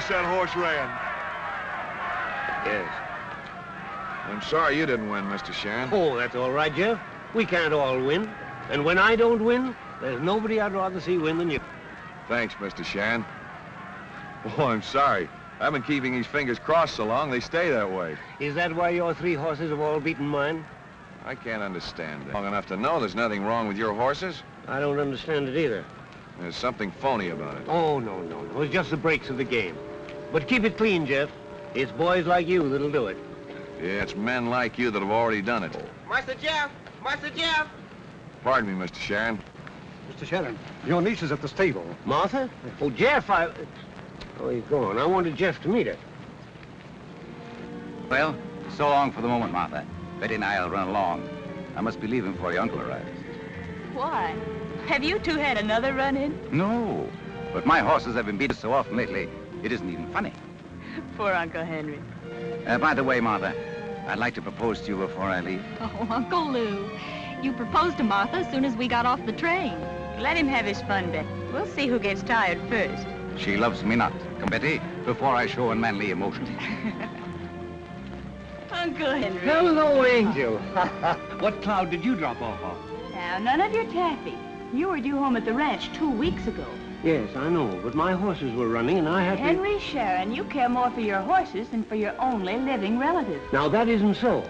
race that horse ran. Yes. I'm sorry you didn't win, Mr. Sharon. Oh, that's all right, Jeff. We can't all win. And when I don't win, there's nobody I'd rather see win than you. Thanks, Mr. Sharon. Oh, I'm sorry. I've been keeping these fingers crossed so long, they stay that way. Is that why your 3 horses have all beaten mine? I can't understand that. Long enough to know there's nothing wrong with your horses. I don't understand it either. There's something phony about it. Oh, no. It's just the breaks of the game. But keep it clean, Jeff. It's boys like you that'll do it. Yeah, it's men like you that have already done it. Master Jeff! Master Jeff! Pardon me, Mr. Sharon. Mr. Sharon, your niece is at the stable. Martha? Oh, Jeff, Oh, he's gone. I wanted Jeff to meet her. Well, so long for the moment, Martha. Betty and I'll run along. I must be leaving before your uncle arrives. Why? Have you two had another run-in? No, but my horses have been beaten so often lately, it isn't even funny. Poor Uncle Henry. By the way, Martha, I'd like to propose to you before I leave. Oh, Uncle Lou. You proposed to Martha as soon as we got off the train. Let him have his fun, Betty. We'll see who gets tired first. She loves me not. Come, Betty, before I show unmanly emotion. Uncle Henry. Hello, Angel. What cloud did you drop off of? Now, none of your taffy. You were due home at the ranch 2 weeks ago. Yes, I know, but my horses were running and I had to... Henry Sharon, you care more for your horses than for your only living relative. Now, that isn't so.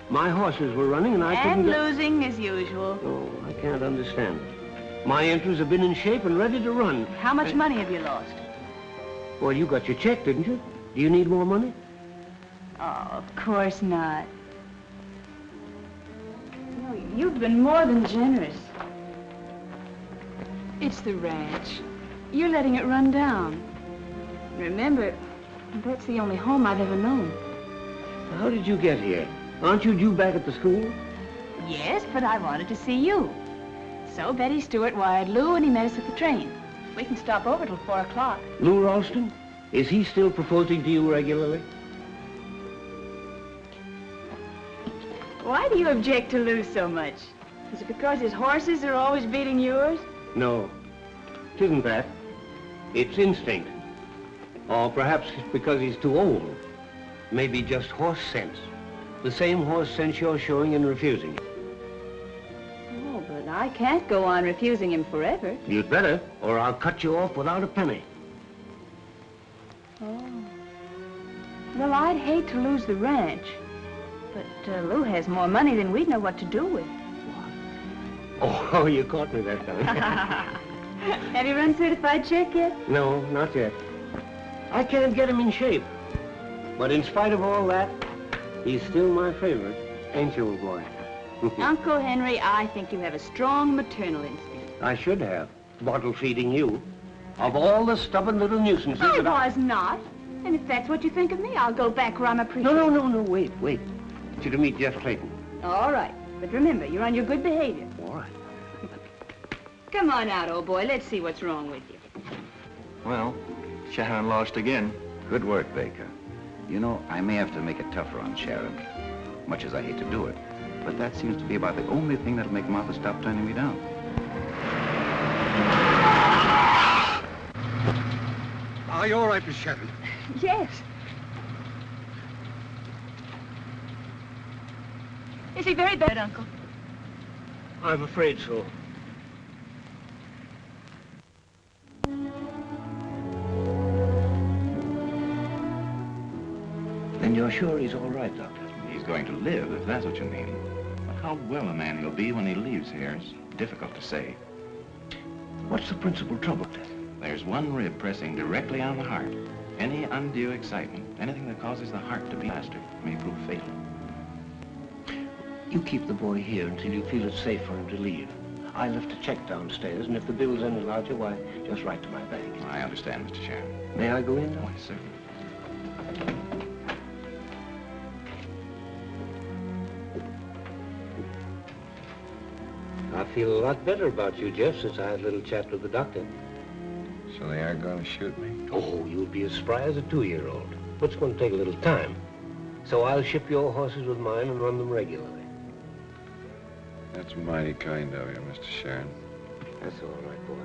My horses were running and I couldn't... And losing as usual. Oh, I can't understand it. My entries have been in shape and ready to run. How much money have you lost? Well, you got your check, didn't you? Do you need more money? Oh, of course not. No, you've been more than generous. It's the ranch. You're letting it run down. Remember, that's the only home I've ever known. How did you get here? Aren't you due back at the school? Yes, but I wanted to see you. So Betty Stewart wired Lou and he met us at the train. We can stop over till 4 o'clock. Lou Ralston? Is he still proposing to you regularly? Why do you object to Lou so much? Is it because his horses are always beating yours? No, it isn't that. It's instinct. Or perhaps it's because he's too old. Maybe just horse sense. The same horse sense you're showing in refusing. Oh, but I can't go on refusing him forever. You'd better, or I'll cut you off without a penny. Oh. Well, I'd hate to lose the ranch. But Lou has more money than we'd know what to do with. Oh, you caught me that time. Have you run certified check yet? No, not yet. I can't get him in shape. But in spite of all that, he's still my favorite, ain't you, old boy? Uncle Henry, I think you have a strong maternal instinct. I should have. Bottle feeding you. Of all the stubborn little nuisances I that was not. And if that's what you think of me, I'll go back where I'm appreciated. No, wait. I want you to meet Jeff Clayton. All right. But remember, you're on your good behavior. All right. Come on out, old boy. Let's see what's wrong with you. Well, Sharon lost again. Good work, Baker. You know, I may have to make it tougher on Sharon, much as I hate to do it. But that seems to be about the only thing that'll make Martha stop turning me down. Are you all right, Miss Sharon? Yes. Is he very bad, Uncle? I'm afraid so. Then you're sure he's all right, Doctor? He's going to live, if that's what you mean. But how well a man he'll be when he leaves here is difficult to say. What's the principal trouble? There's one rib pressing directly on the heart. Any undue excitement, anything that causes the heart to beat faster, may prove fatal. You keep the boy here until you feel it's safe for him to leave. I left a check downstairs, and if the bill's any larger, why, just write to my bank. I understand, Mr. Sharon. May I go in now? Why, certainly. I feel a lot better about you, Jeff, since I had a little chat with the doctor. So they are going to shoot me? Oh, you'll be as spry as a 2-year-old. But it's going to take a little time. So I'll ship your horses with mine and run them regularly. That's mighty kind of you, Mr. Sharon. That's all right, boy.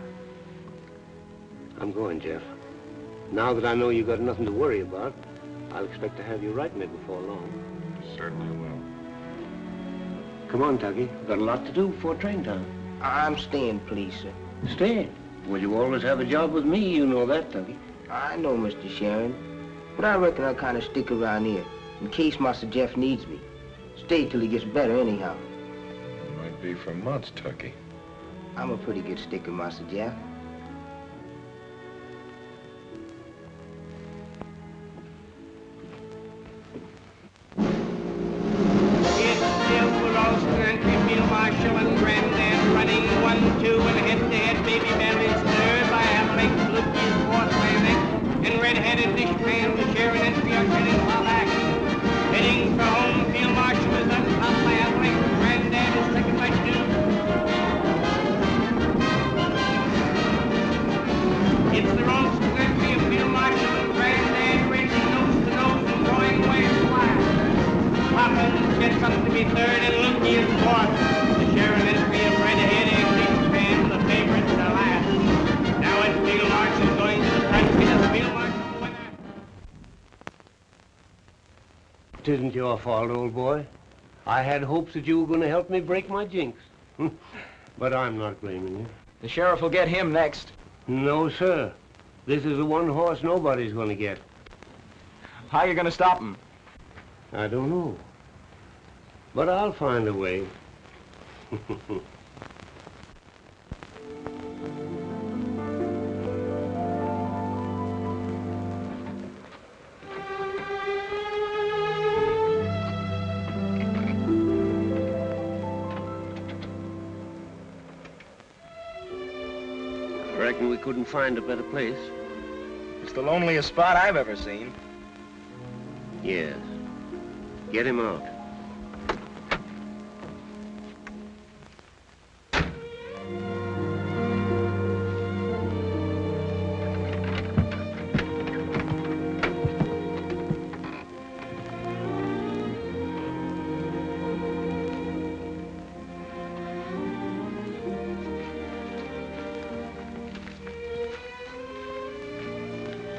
I'm going, Jeff. Now that I know you got nothing to worry about, I'll expect to have you writing it before long. Certainly will. Come on, Tuggy. Got a lot to do before train time. I'm staying, please, sir. Stay. Well, you always have a job with me, you know that, Tuggy. I know, Mr. Sharon. But I reckon I'll kind of stick around here in case Master Jeff needs me. Stay till he gets better anyhow. It might be for months, Tucky. I'm a pretty good sticker, Master Jeff. Marsha and Granddad running 1-2 and head-to-head baby belly stirred by Avalanche, Lucky's fourth landing, and red-headed dishpan to Sharon and Fiona heading for action. Heading for home, Field Marshal is up top by Avalanche, Granddad is second by 2. It's the wrong entry of Field Marshal and Granddad racing nose to nose and drawing away flat. Poppins gets up to be third and Lucky is fourth. Sharon entry of red-headed dishpan, the favorite to last. Now it's Field Marshal going to the front. It's Field Marshal winner. It isn't your fault, old boy. I had hopes that you were going to help me break my jinx. But I'm not blaming you. The sheriff will get him next. No, sir. This is the one horse nobody's going to get. How are you going to stop him? I don't know. But I'll find a way. I reckon we couldn't find a better place. It's the loneliest spot I've ever seen. Yes. Get him out.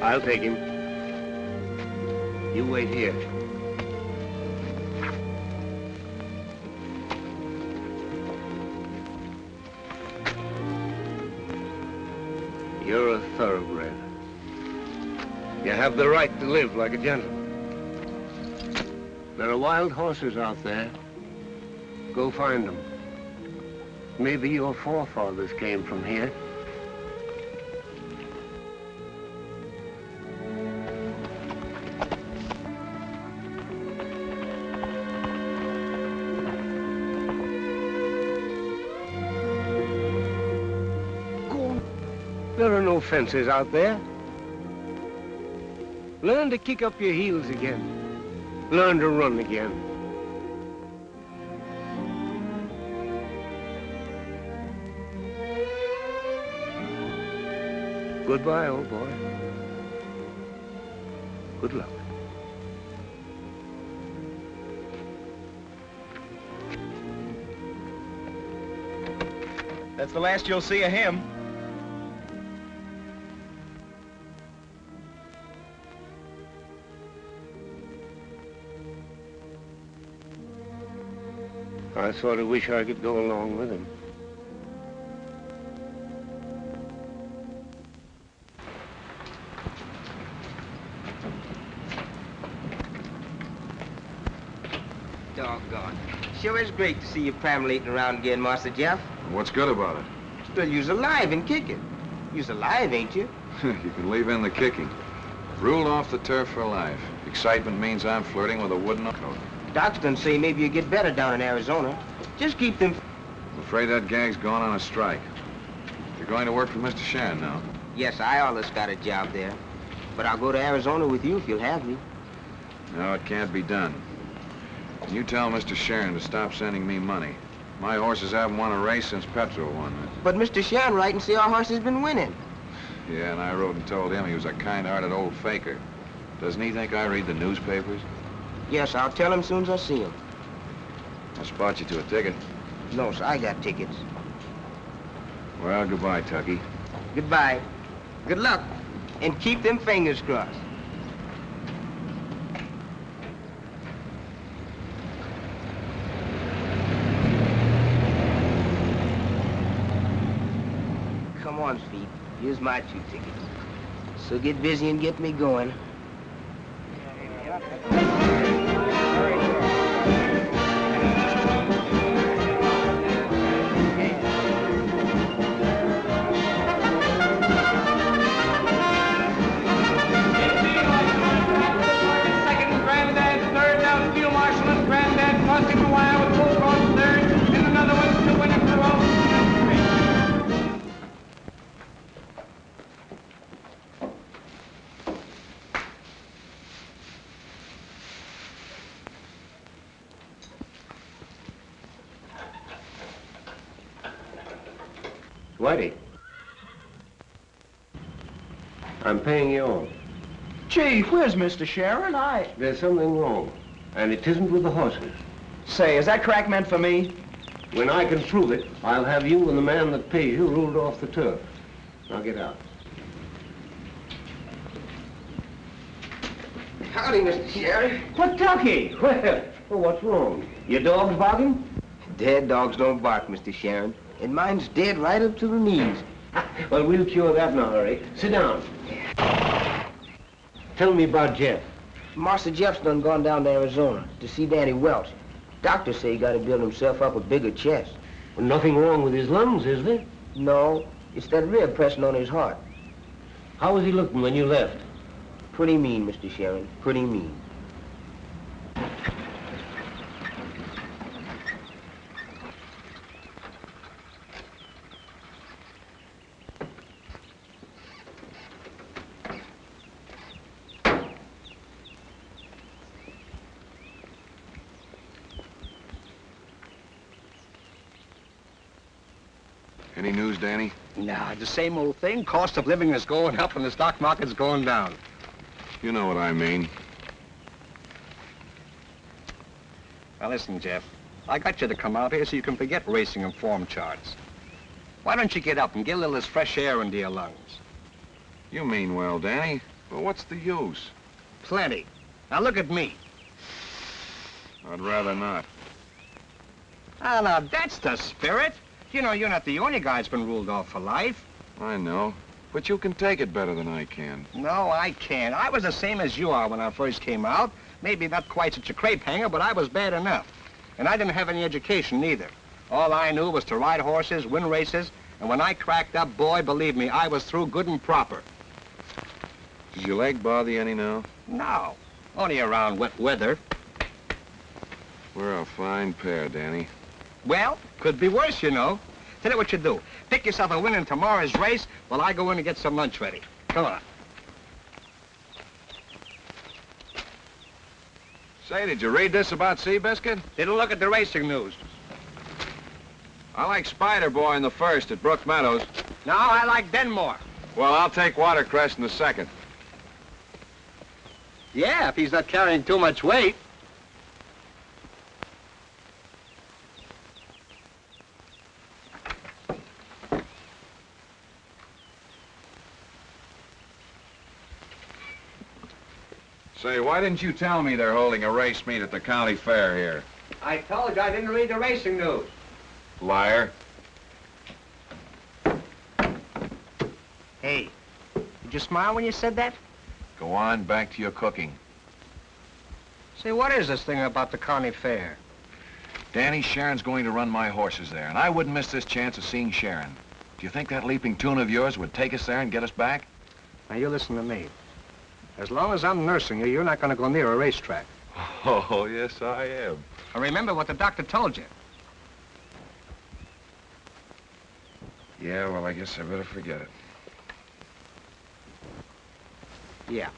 I'll take him. You wait here. You're a thoroughbred. You have the right to live like a gentleman. There are wild horses out there. Go find them. Maybe your forefathers came from here. There are no fences out there. Learn to kick up your heels again. Learn to run again. Goodbye, old boy. Good luck. That's the last you'll see of him. I sort of wish I could go along with him. Doggone. Sure is great to see you perambulating around again, Master Jeff. What's good about it? Still, you's alive and kicking. You's alive, ain't you? You can leave in the kicking. Ruled off the turf for life. Excitement means I'm flirting with a wooden coat. Doc's gonna say maybe you get better down in Arizona. Just keep them... I'm afraid that gang's gone on a strike. You're going to work for Mr. Sharon now. Yes, I always got a job there. But I'll go to Arizona with you if you'll have me. No, it can't be done. Can you tell Mr. Sharon to stop sending me money? My horses haven't won a race since Petro won. But Mr. Sharon write and say our horse has been winning. Yeah, and I wrote and told him he was a kind-hearted old faker. Doesn't he think I read the newspapers? Yes, I'll tell him soon as I see him. I'll spot you to a ticket. No, sir, I got tickets. Well, goodbye, Tucky. Goodbye. Good luck. And keep them fingers crossed. Come on, Speed. Here's my 2 tickets. So get busy and get me going. Second, Granddad, third, now Field Marshal and Granddad crossing the wire with full cross third, and another one to win a row. Whitey, I'm paying you off. Gee, where's Mr. Sharon? There's something wrong, and it isn't with the horses. Say, is that crack meant for me? When I can prove it, I'll have you and the man that pays you ruled off the turf. Now get out. Howdy, Mr. Sharon. What, Ducky? Well, what's wrong? Your dog's barking? Dead dogs don't bark, Mr. Sharon. And mine's dead right up to the knees. Well, we'll cure that in a hurry. Sit down. Tell me about Jeff. Marsha Jeff's done gone down to Arizona to see Danny Welch. Doctors say he got to build himself up a bigger chest. Well, nothing wrong with his lungs, is there? No, it's that rib pressing on his heart. How was he looking when you left? Pretty mean, Mr. Sharon, pretty mean. Any news, Danny? Nah, the same old thing. Cost of living is going up and the stock market's going down. You know what I mean. Now listen, Jeff. I got you to come out here so you can forget racing and form charts. Why don't you get up and get a little of this fresh air into your lungs? You mean well, Danny. But what's the use? Plenty. Now look at me. I'd rather not. Ah, now that's the spirit. You know, you're not the only guy that's been ruled off for life. I know. But you can take it better than I can. No, I can't. I was the same as you are when I first came out. Maybe not quite such a crepe hanger, but I was bad enough. And I didn't have any education either. All I knew was to ride horses, win races, and when I cracked up, boy, believe me, I was through good and proper. Does your leg bother you any now? No, only around wet weather. We're a fine pair, Danny. Well, could be worse, you know. Tell you what you do. Pick yourself a win in tomorrow's race while I go in and get some lunch ready. Come on. Say, did you read this about Seabiscuit? Didn't look at the racing news. I like Spider Boy in the first at Brook Meadows. No, I like Denmore. Well, I'll take Watercress in the second. Yeah, if he's not carrying too much weight. Say, why didn't you tell me they're holding a race meet at the county fair here? I told you I didn't read the racing news. Liar. Hey, did you smile when you said that? Go on, back to your cooking. Say, what is this thing about the county fair? Danny, Sharon's going to run my horses there, and I wouldn't miss this chance of seeing Sharon. Do you think that leaping tune of yours would take us there and get us back? Now, you listen to me. As long as I'm nursing you, you're not going to go near a racetrack. Oh, yes, I am. Now, remember what the doctor told you. Yeah, well, I guess I better forget it. Yeah.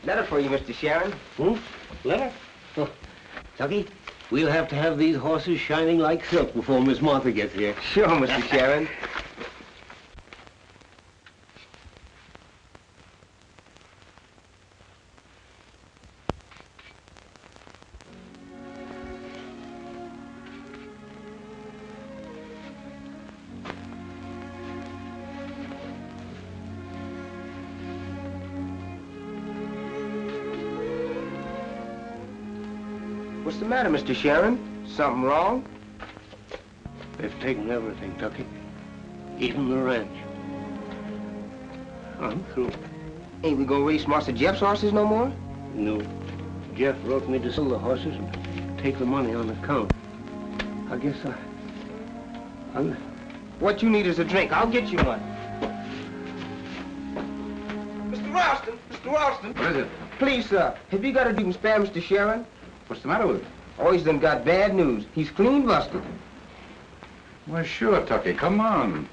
Letter for you, Mr. Sharon. Letter? Oh, Tucky, We'll have to have these horses shining like silk before Miss Martha gets here. Sure, Mr. Sharon. What's the matter, Mr. Sharon? Something wrong? They've taken everything, Tucky. Even the ranch. I'm through. Ain't we gonna race Master Jeff's horses no more? No. Jeff wrote me to sell the horses and take the money on account. I guess I'll... What you need is a drink. I'll get you one. Mr. Ralston! Mr. Ralston! What is it? Please, sir, have you got to do spare Mr. Sharon? What's the matter with it? Oh, he's done got bad news. He's clean busted. Well, sure, Tucky. Come on.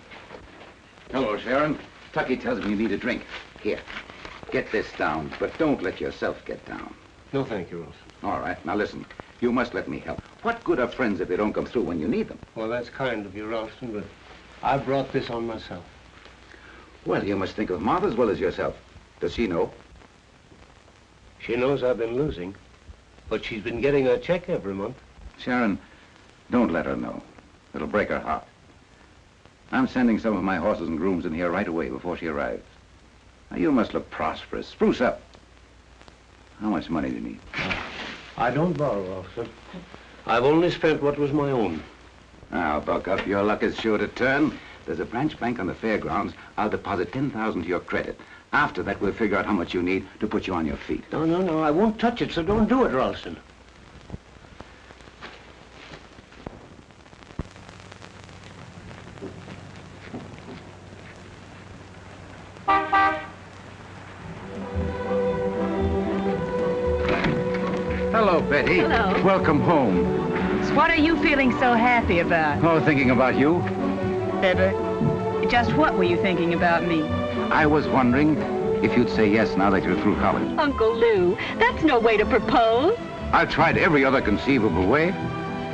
Hello, Sharon. Tucky tells me you need a drink. Here, get this down, but don't let yourself get down. No, thank you, Ralston. All right, now listen. You must let me help. What good are friends if they don't come through when you need them? Well, that's kind of you, Ralston, but I brought this on myself. Well, you must think of Martha as well as yourself. Does she know? She knows I've been losing, but she's been getting a check every month. Sharon, don't let her know. It'll break her heart. I'm sending some of my horses and grooms in here right away before she arrives. Now, you must look prosperous. Spruce up. How much money do you need? I don't borrow, Ralston. I've only spent what was my own. Now, buck up. Your luck is sure to turn. There's a branch bank on the fairgrounds. I'll deposit $10,000 to your credit. After that, we'll figure out how much you need to put you on your feet. No, I won't touch it, so don't do it, Ralston. Hello, Betty. Hello. Welcome home. So what are you feeling so happy about? Oh, thinking about you. Ever? Just what were you thinking about me? I was wondering if you'd say yes now that you're through college. Uncle Lou, that's no way to propose. I've tried every other conceivable way.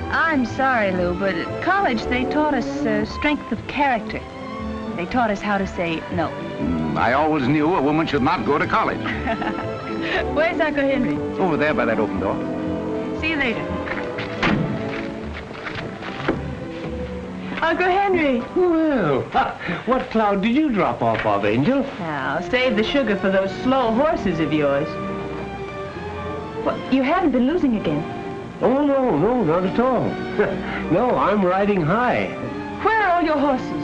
I'm sorry, Lou, but at college they taught us strength of character. They taught us how to say no. I always knew a woman should not go to college. Where's Uncle Henry? Over there by that open door. See you later. Uncle Henry. Well, what cloud did you drop off of, Angel? Now, save the sugar for those slow horses of yours. Well, you haven't been losing again. Oh, no, not at all. No, I'm riding high. Where are all your horses?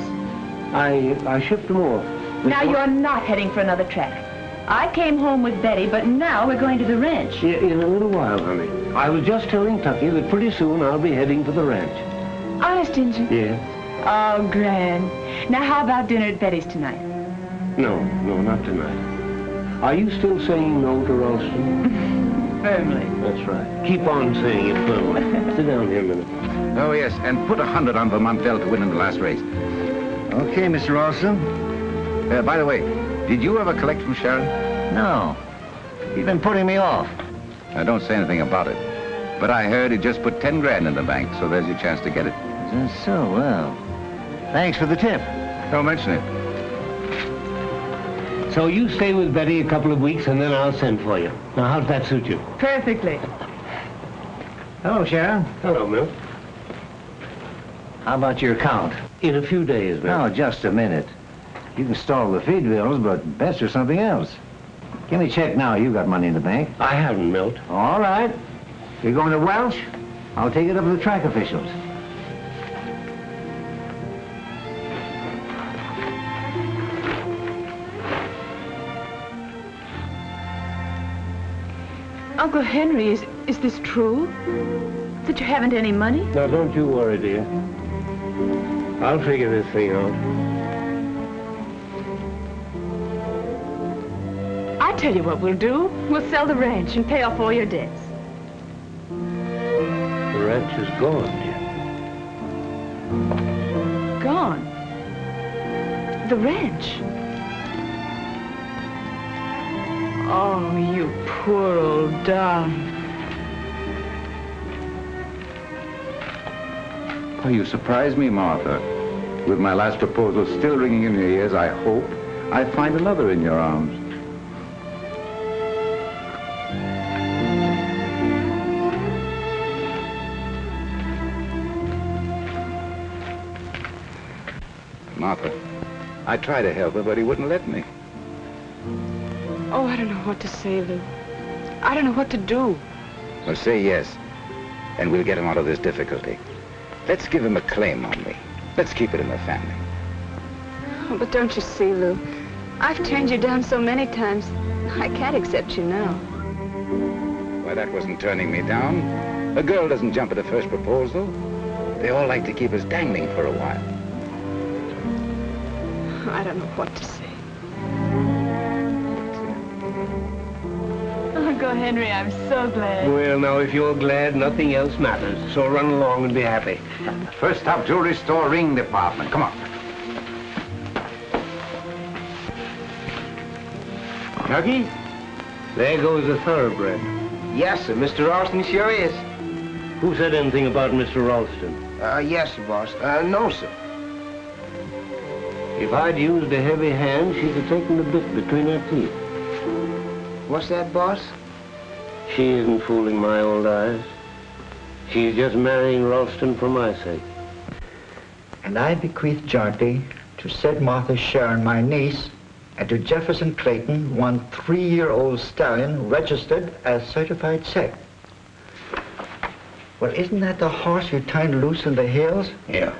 I shipped them off. Now you're not heading for another track. I came home with Betty, but now we're going to the ranch. Yeah, in a little while, honey. I was just telling Tucky that pretty soon I'll be heading for the ranch. Honest, Injun? Yes. Oh, grand. Now, how about dinner at Betty's tonight? No, not tonight. Are you still saying no to Ralston? Firmly. That's right. Keep on saying it firmly. Sit down here a minute. Oh, yes, and put 100 on Vermontville to win in the last race. Okay, Mr. Ralston. By the way, did you ever collect from Sharon? No. He's been putting me off. Now, don't say anything about it. But I heard he just put 10 grand in the bank, so there's your chance to get it. Is that so? Well, thanks for the tip. Don't mention it. So you stay with Betty a couple of weeks, and then I'll send for you. Now, how's that suit you? Perfectly. Hello, Sharon. Hello, Milt. How about your account? In a few days, Milt. Oh, just a minute. You can stall the feed bills, but best or something else. Give me a check now. You got money in the bank. I haven't, Milt. All right. You're going to Welch? I'll take it up with the track officials. Uncle Henry, is this true? That you haven't any money? Now, don't you worry, dear. I'll figure this thing out. I tell you what we'll do. We'll sell the ranch and pay off all your debts. The ranch is gone, dear. Gone? The ranch? Oh, you poor old darling. Oh, you surprise me, Martha. With my last proposal still ringing in your ears, I hope I find a lover in your arms. Martha, I tried to help her, but he wouldn't let me. Oh, I don't know what to say, Lou. I don't know what to do. Well, say yes, and we'll get him out of this difficulty. Let's give him a claim on me. Let's keep it in the family. Oh, but don't you see, Lou? I've turned you down so many times, I can't accept you now. Why, that wasn't turning me down. A girl doesn't jump at the first proposal. They all like to keep us dangling for a while. I don't know what to say. Oh, go, Henry, I'm so glad. Well, now, if you're glad, nothing else matters. So run along and be happy. First stop, jewelry store, ring department. Come on. Tucky, there goes a thoroughbred. Yes, sir. Mr. Ralston sure is. Who said anything about Mr. Ralston? Yes, sir, boss. No, sir. If I'd used a heavy hand, she'd have taken the bit between her teeth. What's that, boss? She isn't fooling my old eyes. She's just marrying Ralston for my sake. And I bequeath jointly to said Martha Sharon, my niece, and to Jefferson Clayton, one 3-year-old stallion registered as certified sec. Well, isn't that the horse you turned loose in the hills? Yeah.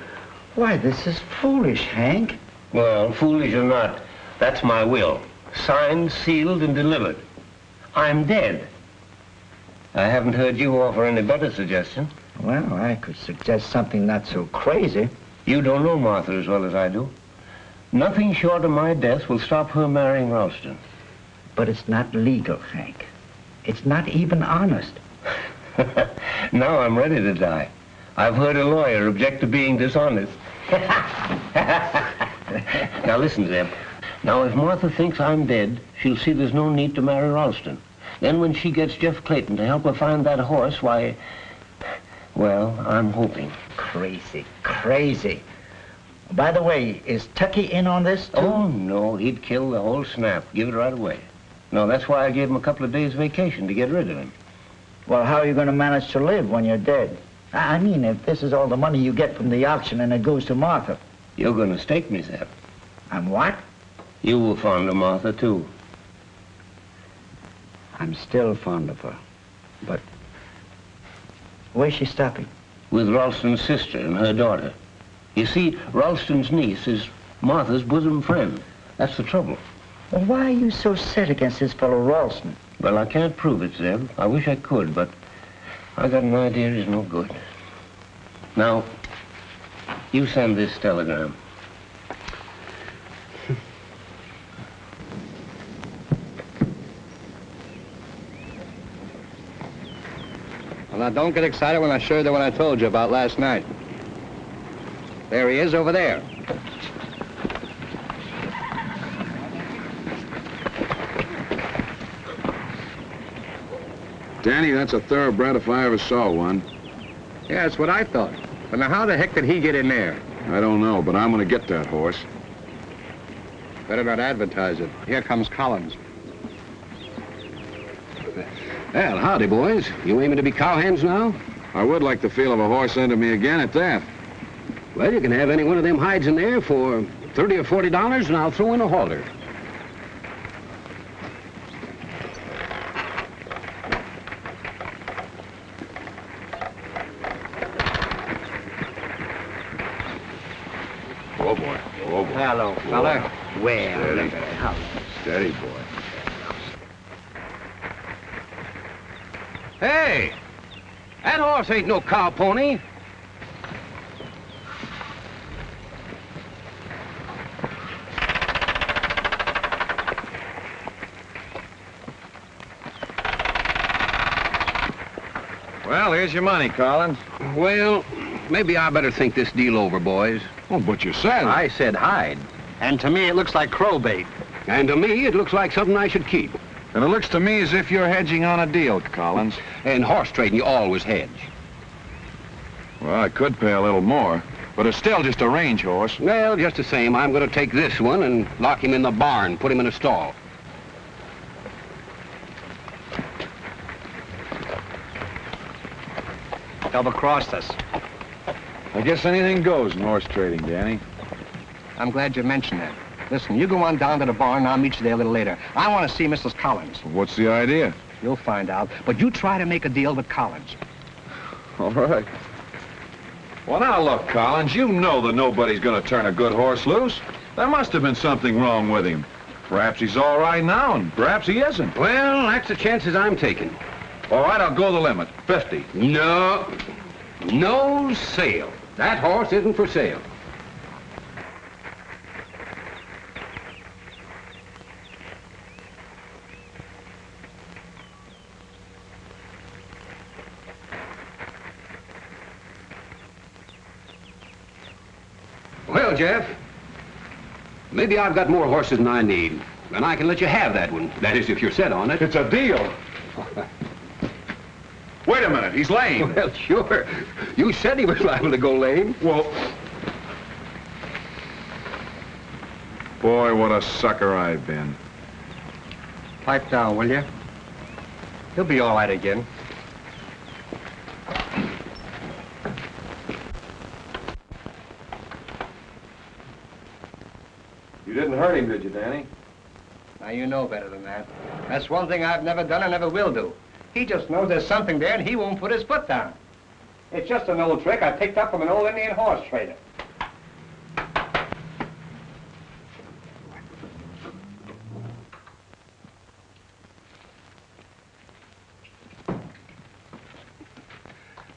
Why, this is foolish, Hank. Well, foolish or not, that's my will. Signed, sealed, and delivered. I'm dead. I haven't heard you offer any better suggestion. Well, I could suggest something not so crazy. You don't know Martha as well as I do. Nothing short of my death will stop her marrying Ralston. But it's not legal, Hank. It's not even honest. Now I'm ready to die. I've heard a lawyer object to being dishonest. Now listen, Zeb. Now if Martha thinks I'm dead, she'll see there's no need to marry Ralston. Then when she gets Jeff Clayton to help her find that horse, why, well, I'm hoping. Crazy, crazy. By the way, is Tucky in on this, too? Oh, no, he'd kill the whole snap. Give it right away. No, that's why I gave him a couple of days' vacation to get rid of him. Well, how are you going to manage to live when you're dead? I mean, if this is all the money you get from the auction and it goes to Martha. You're going to stake me, Zeb. I'm what? You were fond of Martha, too. I'm still fond of her. But where's she stopping? With Ralston's sister and her daughter. You see, Ralston's niece is Martha's bosom friend. That's the trouble. Well, why are you so set against this fellow Ralston? Well, I can't prove it, Zeb. I wish I could, but I got an idea he's no good. Now, you send this telegram. Well, now, don't get excited when I show you the one I told you about last night. There he is over there. Danny, that's a thoroughbred if I ever saw one. Yeah, that's what I thought. But now, how the heck did he get in there? I don't know, but I'm gonna get that horse. Better not advertise it. Here comes Collins. Well, howdy, boys. You aiming to be cowhands now? I would like the feel of a horse under me again at that. Well, you can have any one of them hides in there for $30 or $40, and I'll throw in a halter. Oh, boy. Oh, boy. Hello, fella. Well, Steady. look at it. How- Steady, boy. Hey! That horse ain't no cow pony. Well, here's your money, Collins. Well, maybe I better think this deal over, boys. Oh, but you said... I said hide. And to me, it looks like crow bait. And to me, it looks like something I should keep. And it looks to me as if you're hedging on a deal, Collins. In horse trading, you always hedge. Well, I could pay a little more, but it's still just a range horse. Well, just the same, I'm going to take this one and lock him in the barn, put him in a stall. Double-crossed us. I guess anything goes in horse trading, Danny. I'm glad you mentioned that. Listen, you go on down to the barn and I'll meet you there a little later. I want to see Mrs. Collins. What's the idea? You'll find out, but you try to make a deal with Collins. All right. Well, now look, Collins, you know that nobody's going to turn a good horse loose. There must have been something wrong with him. Perhaps he's all right now, and perhaps he isn't. Well, that's the chances I'm taking. All right, I'll go the limit, 50. No, no sale. That horse isn't for sale. Well, Jeff, maybe I've got more horses than I need, and I can let you have that one. That is, if you're set on it. It's a deal. Wait a minute, he's lame. Well, sure. You said he was liable to go lame. Well, boy, what a sucker I've been. Pipe down, will you? He'll be all right again. You didn't hurt him, did you, Danny? Now, you know better than that. That's one thing I've never done and never will do. He just knows there's something there and he won't put his foot down. It's just an old trick I picked up from an old Indian horse trader.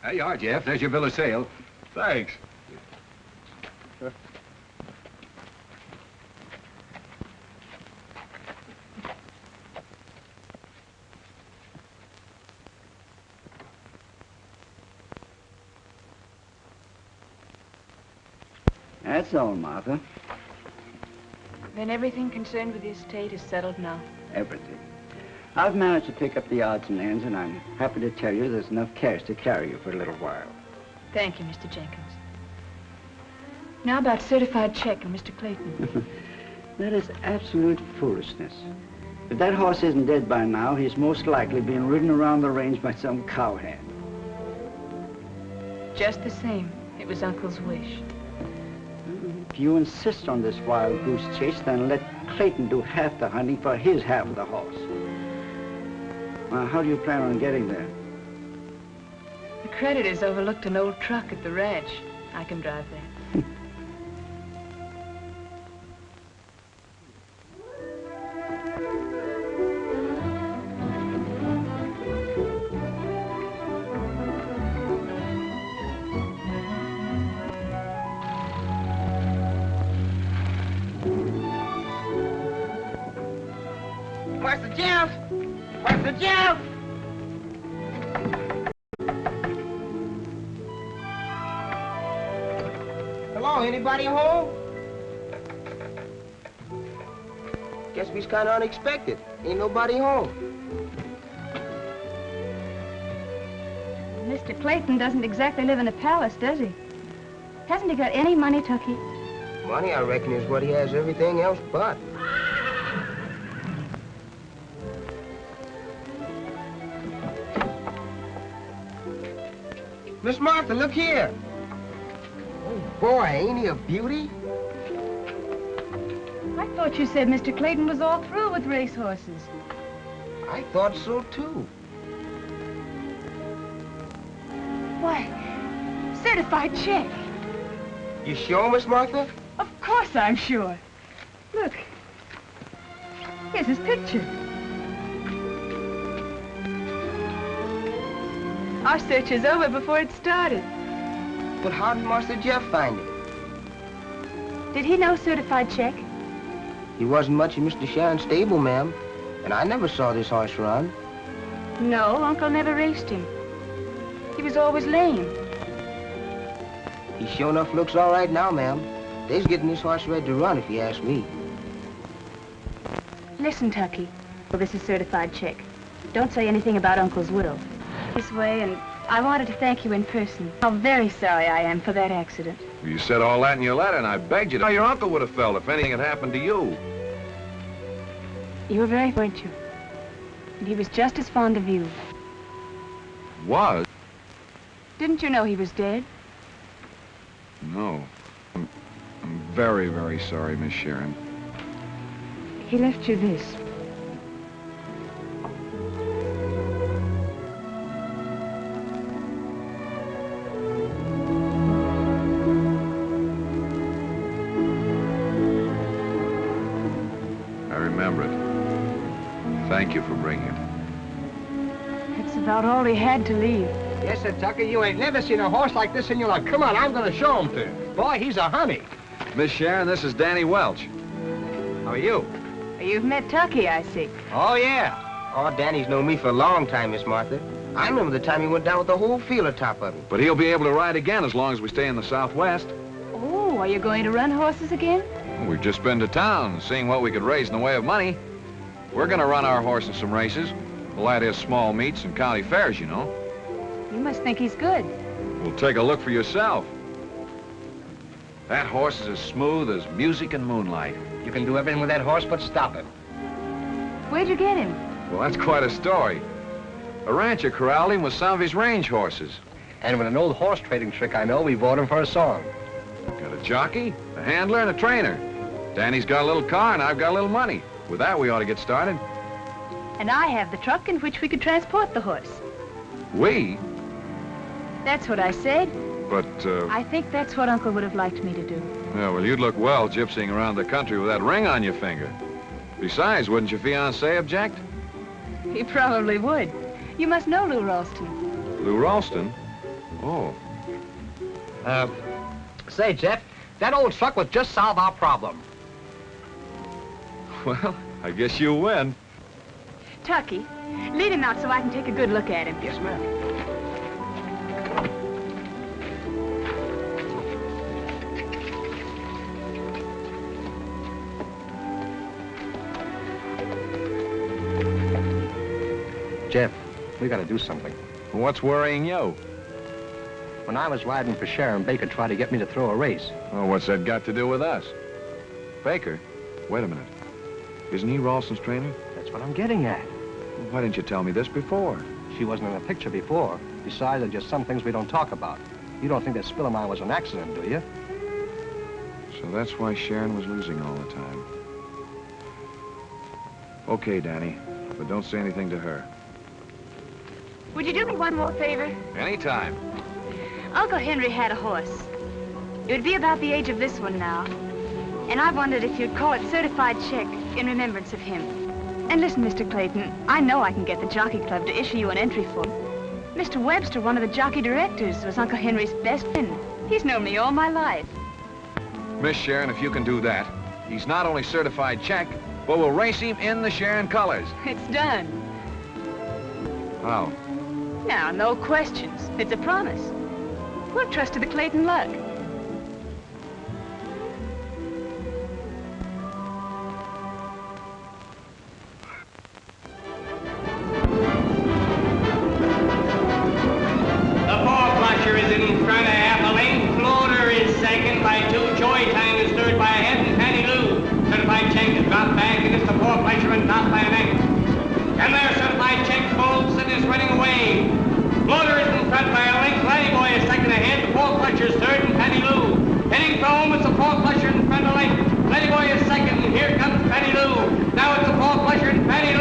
There you are, Jeff. There's your bill of sale. Thanks. That's all, Martha. Then everything concerned with the estate is settled now? Everything. I've managed to pick up the odds and ends, and I'm happy to tell you there's enough cash to carry you for a little while. Thank you, Mr. Jenkins. Now about certified check and Mr. Clayton. That is absolute foolishness. If that horse isn't dead by now, he's most likely being ridden around the range by some cowhand. Just the same, it was Uncle's wish. If you insist on this wild goose chase, then let Clayton do half the hunting for his half of the horse. Now, how do you plan on getting there? The creditors overlooked an old truck at the ranch. I can drive there. Master Jeff! Master Jeff! Hello, anybody home? Guess we's kind of unexpected. Ain't nobody home. Mr. Clayton doesn't exactly live in a palace, does he? Hasn't he got any money, Tucky? Money, I reckon, is what he has everything else but. Miss Martha, look here. Oh, boy, ain't he a beauty? I thought you said Mr. Clayton was all through with racehorses. I thought so, too. Why, certified check. You sure, Miss Martha? Of course I'm sure. Look, here's his picture. Our search is over before it started. But how did Master Jeff find it? Did he know certified check? He wasn't much in Mr. Sharon's stable, ma'am. And I never saw this horse run. No, Uncle never raced him. He was always lame. He sure enough looks all right now, ma'am. They's getting this horse ready to run, if you ask me. Listen, Tucky. Well, this is certified check. Don't say anything about Uncle's will. This way, and I wanted to thank you in person. How very sorry I am for that accident. You said all that in your letter, and I begged you to how your uncle would have felt if anything had happened to you. You were very, weren't you? And he was just as fond of you. Was? Didn't you know he was dead? No. I'm very, very sorry, Miss Sharon. He left you this. I remember it. Thank you for bringing it. That's about all he had to leave. Yes, sir, Tucker, you ain't never seen a horse like this in your life. Come on, I'm gonna show him to you. Boy, he's a honey. Miss Sharon, this is Danny Welch. How are you? You've met Tucky, I see. Oh, yeah. Oh, Danny's known me for a long time, Miss Martha. I remember the time he went down with the whole field atop of him. But he'll be able to ride again as long as we stay in the Southwest. Oh, are you going to run horses again? We've just been to town, seeing what we could raise in the way of money. We're gonna run our horse in some races. Well, that is small meets and county fairs, you know. You must think he's good. Well, take a look for yourself. That horse is as smooth as music and moonlight. You can do everything with that horse but stop him. Where'd you get him? Well, that's quite a story. A rancher corralled him with some of his range horses. And with an old horse trading trick I know, we bought him for a song. Got a jockey, a handler, and a trainer. Danny's got a little car, and I've got a little money. With that, we ought to get started. And I have the truck in which we could transport the horse. We? That's what I said. But, I think that's what Uncle would have liked me to do. Yeah, well, you'd look well gypsying around the country with that ring on your finger. Besides, wouldn't your fiancé object? He probably would. You must know Lou Ralston. Lou Ralston? Oh. Say, Jeff, that old truck would just solve our problem. Well, I guess you win. Tucky, lead him out so I can take a good look at him. Yes, ma'am. Jeff, we gotta do something. What's worrying you? When I was riding for Sharon, Baker tried to get me to throw a race. Oh, what's that got to do with us? Baker? Wait a minute. Isn't he Ralston's trainer? That's what I'm getting at. Well, why didn't you tell me this before? She wasn't in the picture before. Besides, there's just some things we don't talk about. You don't think that spill of mine was an accident, do you? So that's why Sharon was losing all the time. Okay, Danny, but don't say anything to her. Would you do me one more favor? Anytime. Uncle Henry had a horse. It would be about the age of this one now. And I wondered if you'd call it certified check in remembrance of him. And listen, Mr. Clayton, I know I can get the Jockey Club to issue you an entry form. Mr. Webster, one of the jockey directors, was Uncle Henry's best friend. He's known me all my life. Miss Sharon, if you can do that, he's not only certified check, but we'll race him in the Sharon colors. It's done. How? Now, no questions. It's a promise. We'll trust to the Clayton luck. The four-flusher is in front of half a length. Floater is second by 2. Joy Time is third by a head. And Patty Lou, certified check, is dropped back against the four-flusher and topped by an ankle. And their certified check bolts and is running away. Floater is in front by a length. Laddie Boy is second ahead. The four-flusher is third and Patty Lou. Heading for home, it's the four-flusher in front of length. Laddie Boy is second, and here comes Patty Lou. Now it's the four-flusher and Patty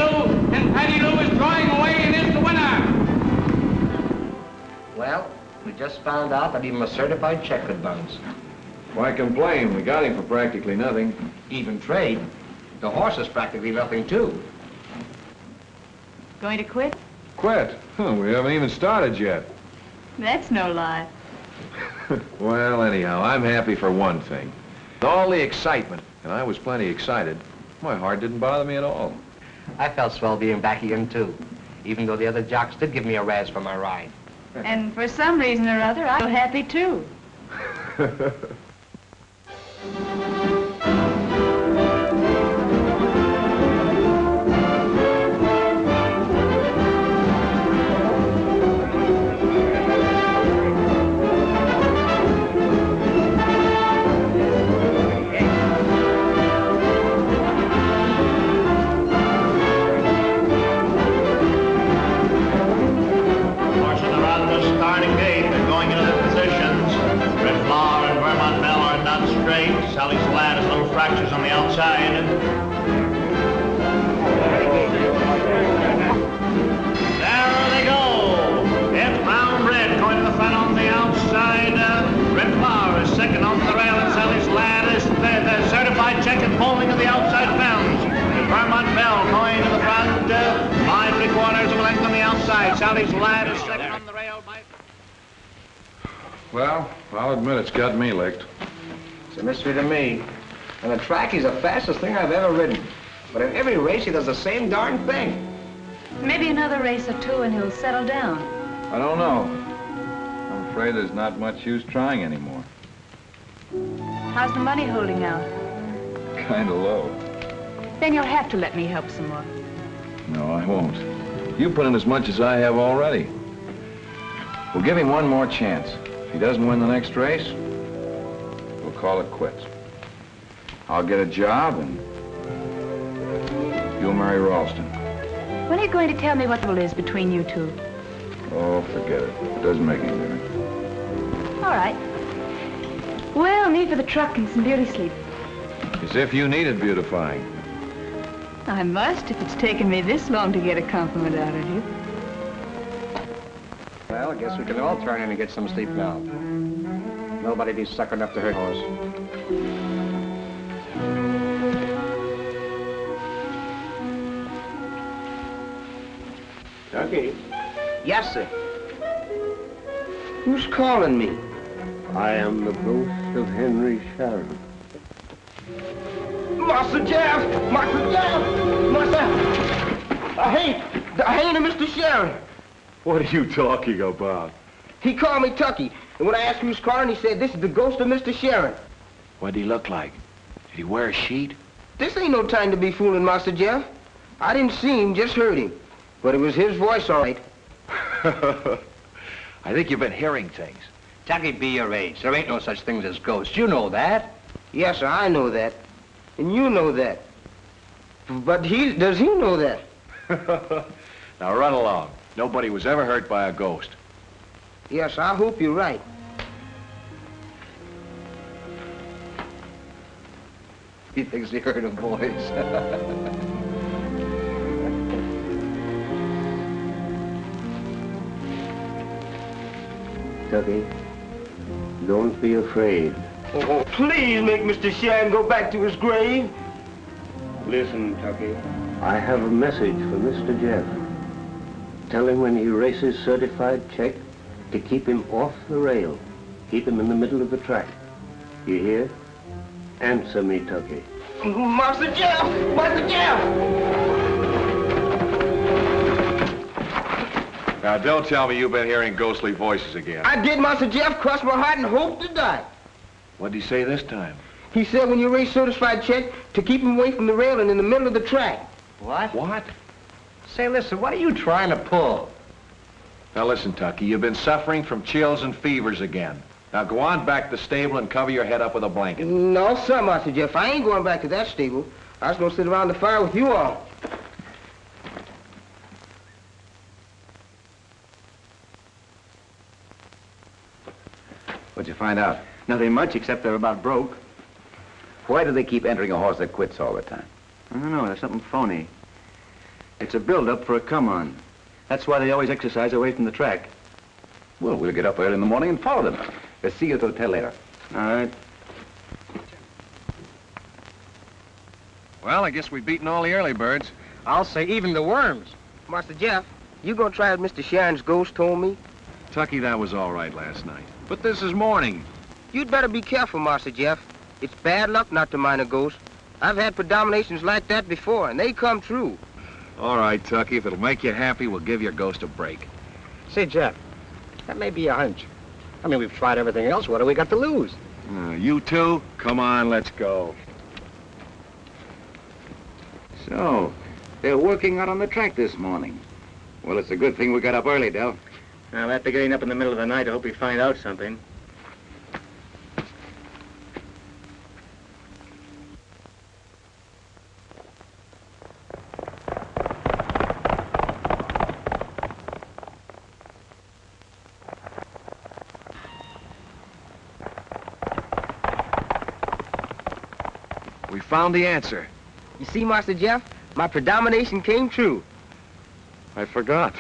Lou is drawing away and is the winner. Well, we just found out that even a certified check could bounce. Why complain? We got him for practically nothing. Even trade. The horse is practically nothing, too. Going to quit? Quit? Huh, we haven't even started yet. That's no lie. Well, anyhow, I'm happy for one thing. With all the excitement, and I was plenty excited, my heart didn't bother me at all. I felt swell being back again, too. Even though the other jocks did give me a razz for my ride. And for some reason or other, I feel happy too. fractures on the outside. There they go. It's brown red going to the front on the outside. Red Flower is second on the rail, and Sally's Lad is third. The certified check and folding of the outside fence. Vermont Bell going to the front. 5 3/4 of a length on the outside. Sally's Lad is second on the rail. Well, I'll admit it's got me licked. It's a mystery to me. And the track, he's the fastest thing I've ever ridden. But in every race, he does the same darn thing. Maybe another race or two and he'll settle down. I don't know. I'm afraid there's not much use trying anymore. How's the money holding out? Kind of low. Then you'll have to let me help some more. No, I won't. You put in as much as I have already. We'll give him one more chance. If he doesn't win the next race, we'll call it quits. I'll get a job and you'll marry Ralston. When are you going to tell me what the rule is between you two? Oh, forget it. It doesn't make any difference. All right. Well, me for the truck and some beauty sleep. As if you needed beautifying. I must if it's taken me this long to get a compliment out of you. Well, I guess we can all turn in and get some sleep now. Nobody be sucker enough to hurt horse. Tucky, Yes, sir. Who's calling me? I am the ghost of Henry Sharon. Master Jeff! Master Jeff! Master! Hey, Mr. Sharon. What are you talking about? He called me Tucky, and when I asked who's calling, he said, this is the ghost of Mr. Sharon. What did he look like? Did he wear a sheet? This ain't no time to be fooling, Master Jeff. I didn't see him, just heard him. But it was his voice, all right. I think you've been hearing things. Tucky, be your age. There ain't no such things as ghosts. You know that. Yes, sir, I know that. And you know that. But does he know that? Now run along. Nobody was ever hurt by a ghost. Yes, I hope you're right. He thinks he heard a voice. Tucky, don't be afraid. Oh, please make Mr. Sharon go back to his grave. Listen, Tucky, I have a message for Mr. Jeff. Tell him when he races certified check to keep him off the rail. Keep him in the middle of the track. You hear? Answer me, Tucky. Master Jeff! Master Jeff! Now, don't tell me you've been hearing ghostly voices again. I did, Master Jeff. Crossed my heart and hoped to die. What'd he say this time? He said when you race certified check to keep him away from the rail and in the middle of the track. What? What? Say, listen, what are you trying to pull? Now listen, Tucky, you've been suffering from chills and fevers again. Now go on back to the stable and cover your head up with a blanket. No, sir, Master Jeff. I ain't going back to that stable. I was going to sit around the fire with you all. What'd you find out? Nothing much, except they're about broke. Why do they keep entering a horse that quits all the time? I don't know, there's something phony. It's a build-up for a come-on. That's why they always exercise away from the track. Well, we'll get up early in the morning and follow them. We'll see you at the hotel later. All right. Well, I guess we've beaten all the early birds. I'll say even the worms. Master Jeff, you going to try what Mr. Sharon's ghost told me? Tucky, that was all right last night. But this is morning. You'd better be careful, Master Jeff. It's bad luck not to mind a ghost. I've had predominations like that before, and they come true. All right, Tucky, if it'll make you happy, we'll give your ghost a break. Say, Jeff, that may be a hunch. I mean, we've tried everything else. What do we got to lose? You two, come on, let's go. So, they're working out on the track this morning. Well, it's a good thing we got up early, Del. Now, after getting up in the middle of the night, I hope we find out something. We found the answer. You see, Master Jeff, my predomination came true. I forgot.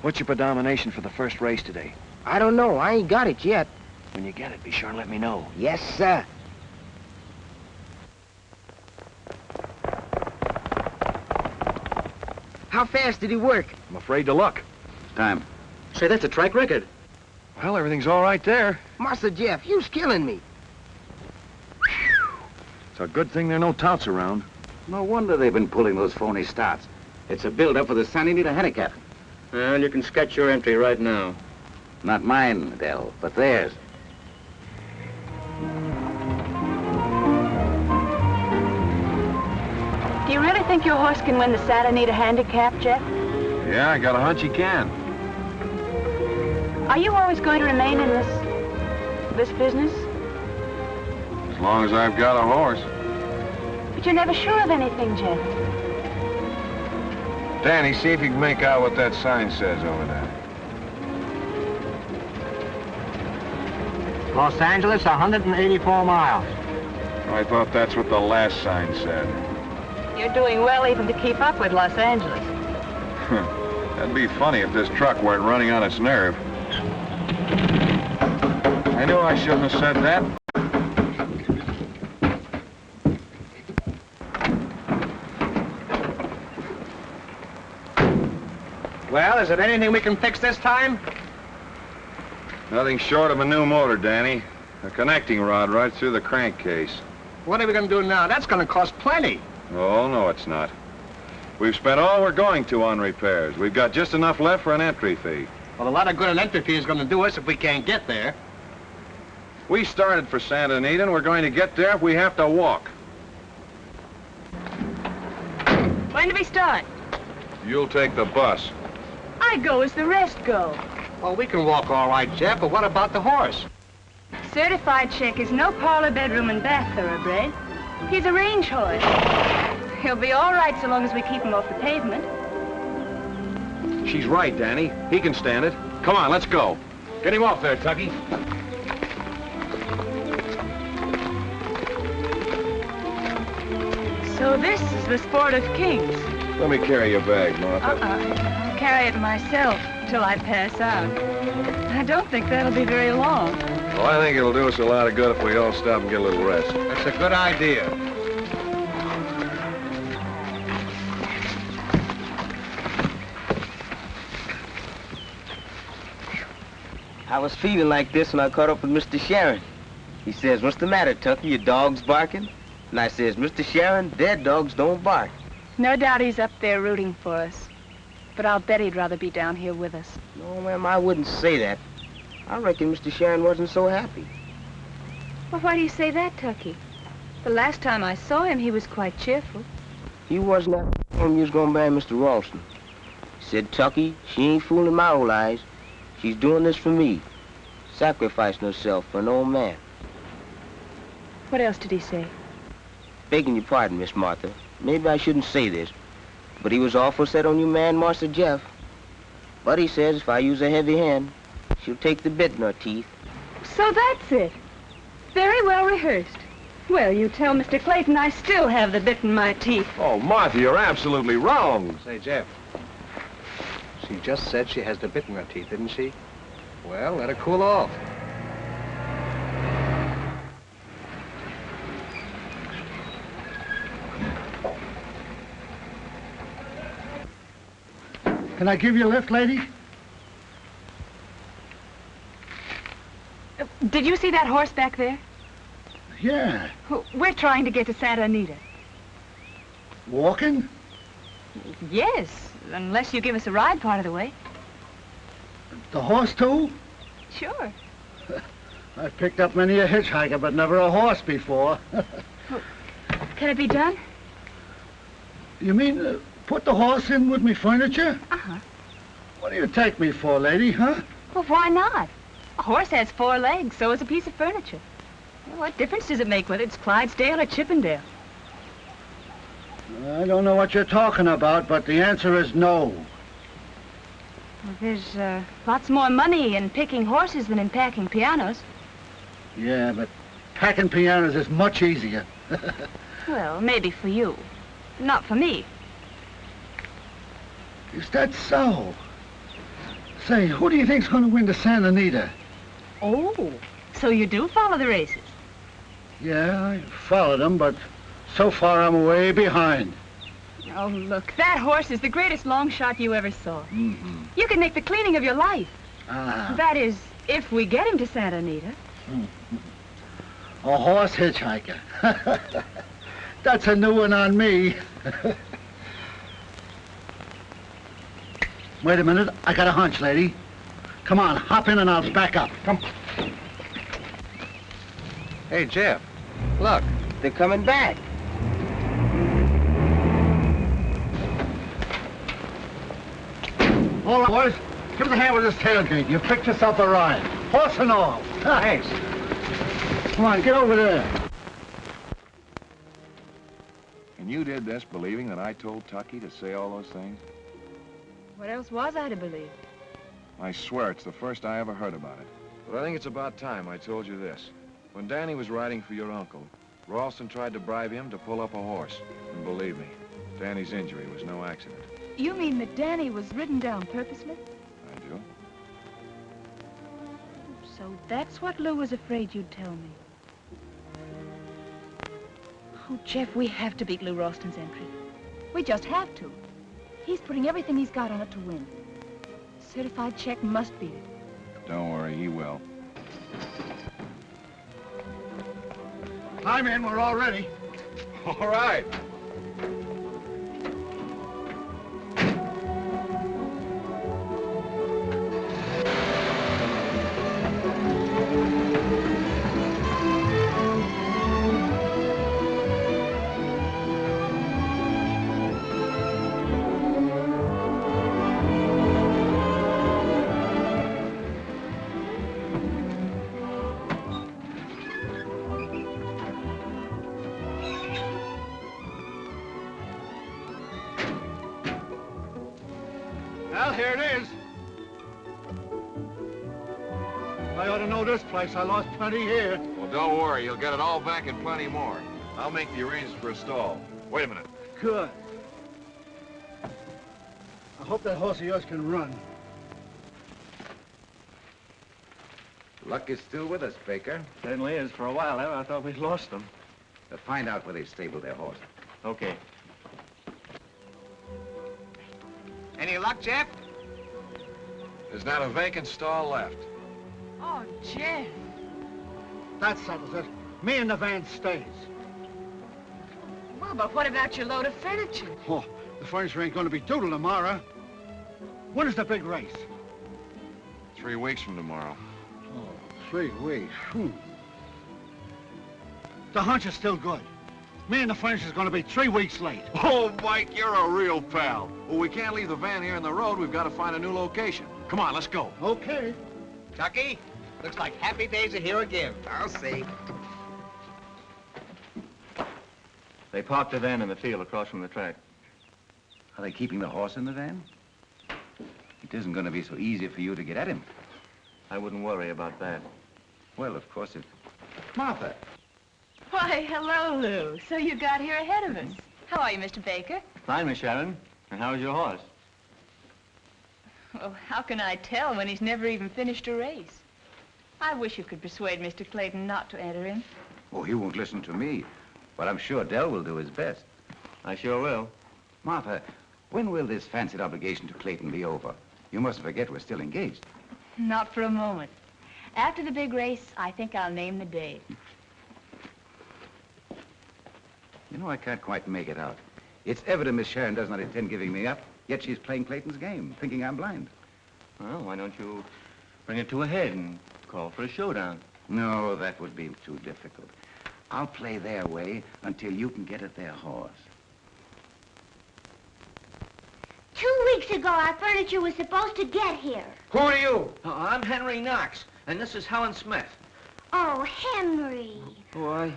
What's your predomination for the first race today? I don't know. I ain't got it yet. When you get it, be sure and let me know. Yes, sir. How fast did he work? I'm afraid to look. Time. Say, that's a track record. Well, everything's all right there. Master Jeff, you's killing me. It's a good thing there are no touts around. No wonder they've been pulling those phony starts. It's a build-up for the Santa Anita handicap. Well, you can sketch your entry right now. Not mine, Dell, but theirs. Do you really think your horse can win the Santa Anita handicap, Jeff? Yeah, I got a hunch he can. Are you always going to remain in this business? As long as I've got a horse. But you're never sure of anything, Jeff. Danny, see if you can make out what that sign says over there. Los Angeles, 184 miles. I thought that's what the last sign said. You're doing well even to keep up with Los Angeles. That'd be funny if this truck weren't running on its nerve. I knew I shouldn't have said that. Well, is there anything we can fix this time? Nothing short of a new motor, Danny. A connecting rod right through the crankcase. What are we going to do now? That's going to cost plenty. Oh, no, it's not. We've spent all we're going to on repairs. We've got just enough left for an entry fee. Well, a lot of good an entry fee is going to do us if we can't get there. We started for Santa Anita, and we're going to get there if we have to walk. When do we start? You'll take the bus. I go as the rest go. Well, we can walk all right, Jeff, but what about the horse? Certified check is no parlor, bedroom, and bath thoroughbred. He's a range horse. He'll be all right so long as we keep him off the pavement. She's right, Danny. He can stand it. Come on, let's go. Get him off there, Tucky. So this is the sport of kings. Let me carry your bag, Martha. I'll carry it myself till I pass out. I don't think that'll be very long. Well, I think it'll do us a lot of good if we all stop and get a little rest. That's a good idea. I was feeling like this when I caught up with Mr. Sharon. He says, "What's the matter, Tucky? Your dog's barking?" And I says, "Mr. Sharon, dead dogs don't bark." No doubt he's up there rooting for us. But I'll bet he'd rather be down here with us. No, ma'am, I wouldn't say that. I reckon Mr. Sharon wasn't so happy. Well, why do you say that, Tucky? The last time I saw him, he was quite cheerful. He wasn't happy when you was going to marry Mr. Ralston. He said, "Tucky, she ain't fooling my old eyes. She's doing this for me, sacrificing herself for an old man." What else did he say? Begging your pardon, Miss Martha. Maybe I shouldn't say this, but he was awful set on you man, Master Jeff. But he says if I use a heavy hand, she'll take the bit in her teeth. So that's it. Very well rehearsed. Well, you tell Mr. Clayton I still have the bit in my teeth. Oh, Martha, you're absolutely wrong. Say, Jeff, she just said she has the bit in her teeth, didn't she? Well, let her cool off. Can I give you a lift, lady? Did you see that horse back there? Yeah. We're trying to get to Santa Anita. Walking? Yes, unless you give us a ride part of the way. The horse, too? Sure. I've picked up many a hitchhiker, but never a horse before. Can it be done? You mean put the horse in with me furniture? Uh-huh. What do you take me for, lady, huh? Well, why not? A horse has 4 legs, so is a piece of furniture. Well, what difference does it make whether it's Clydesdale or Chippendale? I don't know what you're talking about, but the answer is no. Well, there's lots more money in picking horses than in packing pianos. Yeah, but packing pianos is much easier. Well, maybe for you. Not for me. Is that so? Say, who do you think's going to win the Santa Anita? Oh, so you do follow the races? Yeah, I followed them, but so far I'm way behind. Oh, look, that horse is the greatest long shot you ever saw. Mm-hmm. You can make the cleaning of your life. Ah. That is, if we get him to Santa Anita. Mm-hmm. A horse hitchhiker. That's a new one on me. Wait a minute, I got a hunch, lady. Come on, hop in and I'll back up. Come. Hey, Jeff, look. They're coming back. All right, boys, give us a hand with this tailgate. You picked yourself a ride. Horse and all. Thanks. Come on, get over there. And you did this believing that I told Tucky to say all those things? What else was I to believe? I swear it's the first I ever heard about it. But I think it's about time I told you this. When Danny was riding for your uncle, Ralston tried to bribe him to pull up a horse. And believe me, Danny's injury was no accident. You mean that Danny was ridden down purposely? I do. So that's what Lou was afraid you'd tell me. Oh, Jeff, we have to beat Lou Ralston's entry. We just have to. He's putting everything he's got on it to win. Certified check must beat it. Don't worry, he will. I'm in, we're all ready. All right. Well, here it is. I ought to know this place. I lost plenty here. Well, don't worry. You'll get it all back and plenty more. I'll make the arrangements for a stall. Wait a minute. Good. I hope that horse of yours can run. Luck is still with us, Baker. Certainly is. For a while there, I thought we'd lost them. Find out where they've stabled their horse. Okay. Any luck, Jeff? There's not a vacant stall left. Oh, Jeff. That settles it. Me and the van stays. Well, but what about your load of furniture? Oh, the furniture ain't going to be doodle tomorrow. When is the big race? 3 weeks from tomorrow. Oh, 3 weeks. The hunch is still good. Me and the furniture's going to be 3 weeks late. Oh, Mike, you're a real pal. Well, we can't leave the van here in the road. We've got to find a new location. Come on, let's go. Okay. Tucky, looks like happy days are here again. I'll see. They parked the van in the field across from the track. Are they keeping the horse in the van? It isn't going to be so easy for you to get at him. I wouldn't worry about that. Well, of course, if... Martha. Why, hello, Lou. So you got here ahead of us. How are you, Mr. Baker? Fine, Miss Sharon. And how's your horse? Well, how can I tell when he's never even finished a race? I wish you could persuade Mr. Clayton not to enter him. Oh, he won't listen to me. But I'm sure Dell will do his best. I sure will. Martha, when will this fancied obligation to Clayton be over? You mustn't forget we're still engaged. Not for a moment. After the big race, I think I'll name the day. You know, I can't quite make it out. It's evident Miss Sharon does not intend giving me up, yet she's playing Clayton's game, thinking I'm blind. Well, why don't you bring it to a head and call for a showdown? No, that would be too difficult. I'll play their way until you can get at their horse. 2 weeks ago, our furniture was supposed to get here. Who are you? I'm Henry Knox, and this is Helen Smith. Oh, Henry. Oh,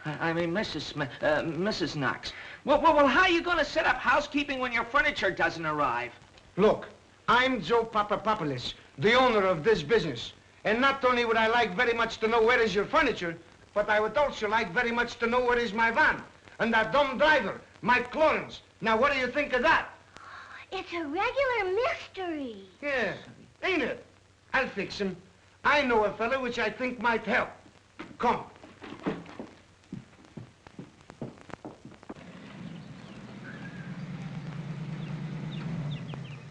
I mean Mrs. Smith, Mrs. Knox. Well, how are you going to set up housekeeping when your furniture doesn't arrive? Look, I'm Joe Papapopoulos, the owner of this business. And not only would I like very much to know where is your furniture, but I would also like very much to know where is my van. And that dumb driver, Mike Colorized. Now, what do you think of that? It's a regular mystery. Yeah, ain't it? I'll fix him. I know a fellow which I think might help. Come.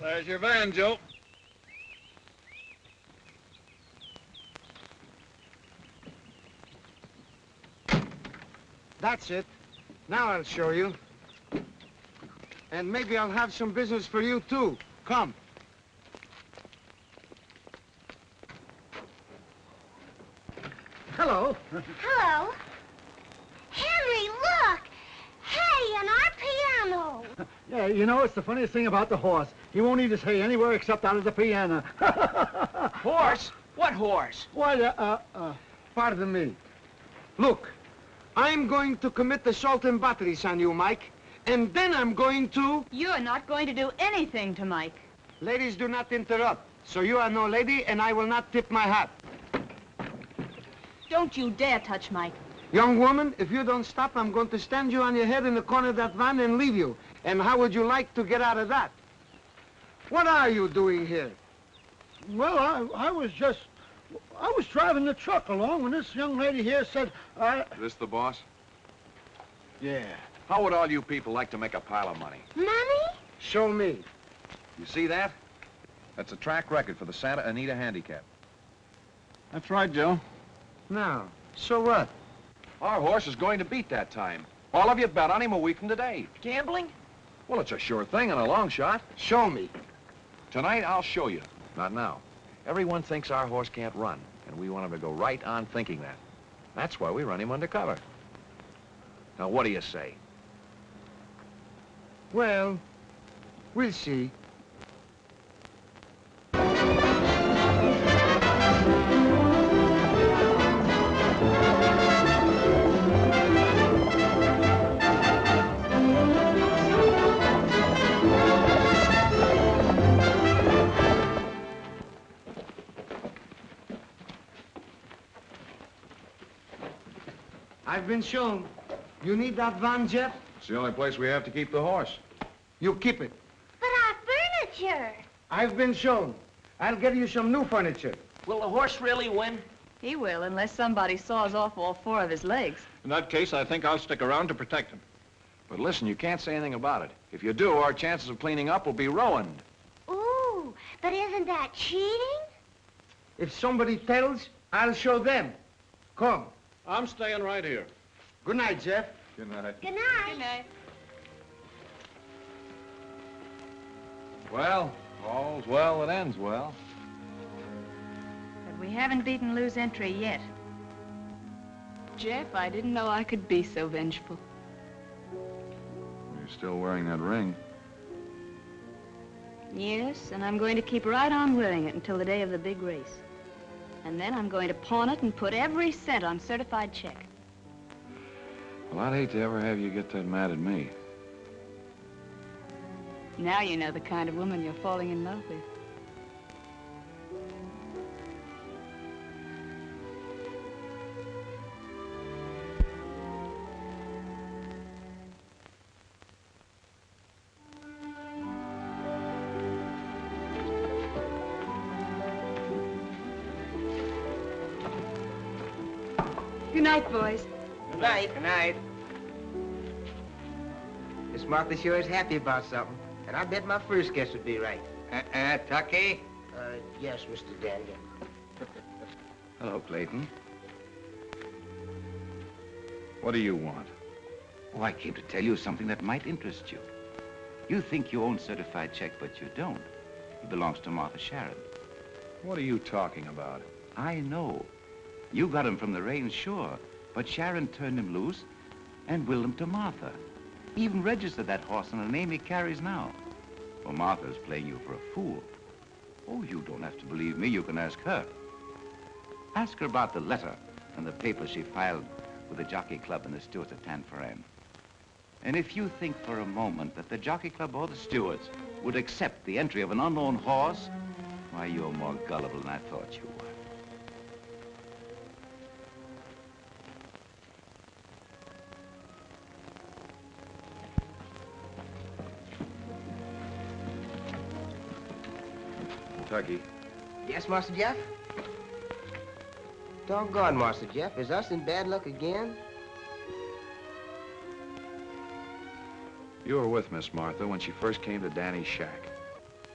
There's your van, Joe. That's it. Now I'll show you. And maybe I'll have some business for you, too. Come. Hello. Hello. Henry, look! Hay and our piano. Yeah, you know, it's the funniest thing about the horse. He won't eat his hay anywhere except out of the piano. Horse? What horse? Why, pardon me. Look, I'm going to commit assault and batteries on you, Mike. And then I'm going to... You're not going to do anything to Mike. Ladies do not interrupt. So you are no lady, and I will not tip my hat. Don't you dare touch Mike. Young woman, if you don't stop, I'm going to stand you on your head in the corner of that van and leave you. And how would you like to get out of that? What are you doing here? Well, I was driving the truck along when this young lady here said, This the boss? Yeah. How would all you people like to make a pile of money? Money? Show me. You see that? That's a track record for the Santa Anita Handicap. That's right, Joe. Now, so what? Our horse is going to beat that time. All of you bet on him a week from today. Gambling? Well, it's a sure thing and a long shot. Show me. Tonight, I'll show you. Not now. Everyone thinks our horse can't run, and we want him to go right on thinking that. That's why we run him undercover. Now, what do you say? Well, we'll see. I've been shown. You need that van, Jeff? It's the only place we have to keep the horse. You keep it. But our furniture. I've been shown. I'll get you some new furniture. Will the horse really win? He will, unless somebody saws off all 4 of his legs. In that case, I think I'll stick around to protect him. But listen, you can't say anything about it. If you do, our chances of cleaning up will be ruined. Ooh, but isn't that cheating? If somebody tells, I'll show them. Come. I'm staying right here. Good night, Jeff. Good night. Good night. Good night. Well, all's well that ends well. But we haven't beaten Lou's entry yet. Jeff, I didn't know I could be so vengeful. You're still wearing that ring. Yes, and I'm going to keep right on wearing it until the day of the big race. And then I'm going to pawn it and put every cent on certified check. Well, I'd hate to ever have you get that mad at me. Now you know the kind of woman you're falling in love with. Good night, boys. Good night. Good night. Miss Martha sure is happy about something. And I bet my first guess would be right. Tucky? Yes, Mr. Daniel. Hello, Clayton. What do you want? Oh, I came to tell you something that might interest you. You think you own certified check, but you don't. It belongs to Martha Sharon. What are you talking about? I know. You got him from the range, sure, but Sharon turned him loose and willed him to Martha. Even registered that horse in the name he carries now. Well, Martha's playing you for a fool. Oh, you don't have to believe me. You can ask her. Ask her about the letter and the papers she filed with the Jockey Club and the stewards at Tanforan. And if you think for a moment that the Jockey Club or the stewards would accept the entry of an unknown horse, why, you're more gullible than I thought you were. Tucky. Yes, Master Jeff? Doggone, Master Jeff. Is us in bad luck again? You were with Miss Martha when she first came to Danny's shack.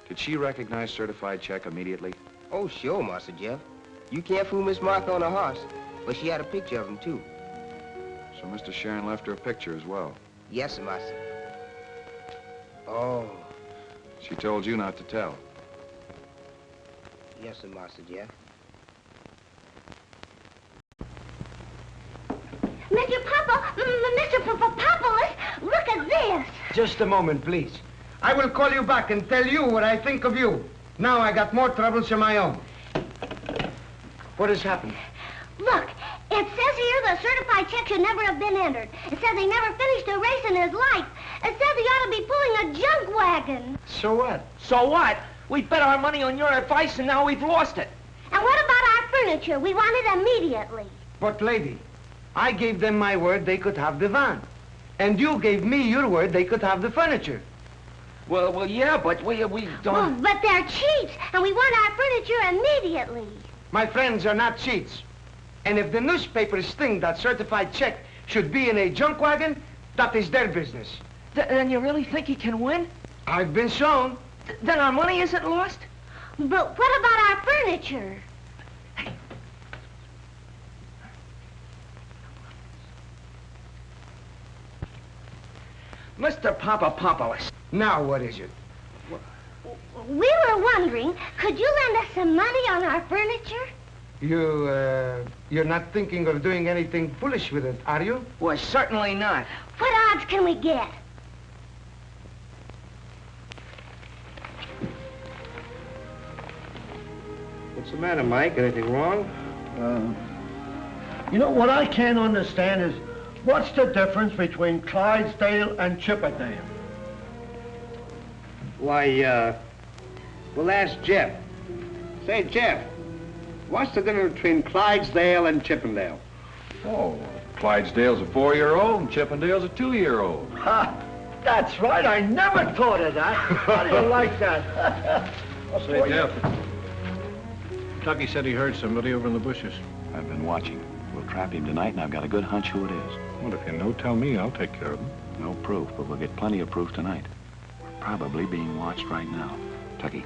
Did she recognize certified check immediately? Oh, sure, Master Jeff. You can't fool Miss Martha on a horse, but she had a picture of him, too. So Mr. Sharon left her a picture as well. Yes, sir, Master. Oh. She told you not to tell. Yes, sir, Master Jeff. Mr. Papopoulos, look at this. Just a moment, please. I will call you back and tell you what I think of you. Now I got more troubles of my own. What has happened? Look, it says here the certified check should never have been entered. It says he never finished a race in his life. It says he ought to be pulling a junk wagon. So what? So what? We bet our money on your advice and now we've lost it. And what about our furniture? We want it immediately. But, lady, I gave them my word they could have the van. And you gave me your word they could have the furniture. Well, yeah, but we don't... Well, but they're cheats, and we want our furniture immediately. My friends are not cheats. And if the newspapers think that certified check should be in a junk wagon, that is their business. Then you really think he can win? I've been shown. Then our money isn't lost? But what about our furniture? Mr. Papopoulos. Now what is it? We were wondering, could you lend us some money on our furniture? You're not thinking of doing anything foolish with it, are you? Well, certainly not. What odds can we get? What's the matter, Mike? Anything wrong? You know, what I can't understand is, what's the difference between Clydesdale and Chippendale? Why, we'll ask Jeff. Say, Jeff, what's the difference between Clydesdale and Chippendale? Oh, Clydesdale's a 4-year-old and Chippendale's a 2-year-old. Ha! That's right, I never thought of that. How do you like that? Say, Jeff, Tucky said he heard somebody over in the bushes. I've been watching. We'll trap him tonight, and I've got a good hunch who it is. Well, if you know, tell me. I'll take care of him. No proof, but we'll get plenty of proof tonight. We're probably being watched right now. Tucky,